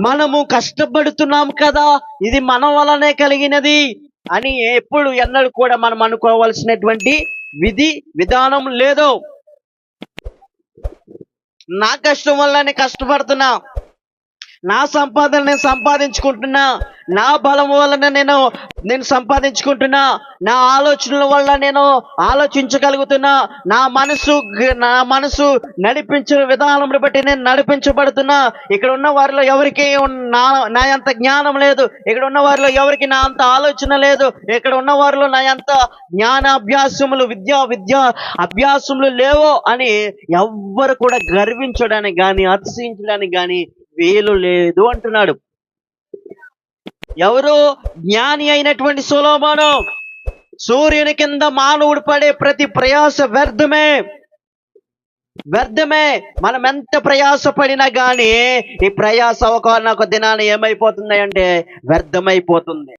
మనము కష్టపడుతున్నాం కదా, ఇది మన వలనే కలిగినది అని ఎప్పుడు ఎన్నడూ కూడా మనం అనుకోవాల్సినటువంటి విధానం లేదు. నా కష్టం వల్లనే కష్టపడుతున్నా, నా సంపాదన నేను సంపాదించుకుంటున్నా, నా బలం వలన నేను సంపాదించుకుంటున్నా, నా ఆలోచనల వల్ల నేను ఆలోచించగలుగుతున్నా, నా మనసు నడిపించిన విధానం బట్టి నేను నడిపించబడుతున్నా. ఇక్కడ ఉన్న వారిలో ఎవరికి నా అంత జ్ఞానం లేదు, ఇక్కడ ఉన్న వారిలో ఎవరికి నా అంత ఆలోచన లేదు, ఇక్కడ ఉన్న వారిలో నా అంత జ్ఞానాభ్యాసములు విద్యా అభ్యాసములు లేవో అని ఎవ్వరు కూడా గర్వించడానికి కానీ అతిశయించడానికి కానీ వీలు లేదు అంటున్నాడు. ఎవరు? జ్ఞాని అయినటువంటి సొలొమోను. సూర్యుని కింద మానవుడు పడే ప్రతి ప్రయాస వ్యర్థమే. మనం ఎంత ప్రయాస పడినా కానీ ఈ ప్రయాస ఒకనొక దినాన ఏమైపోతుంది అంటే వ్యర్థమైపోతుంది.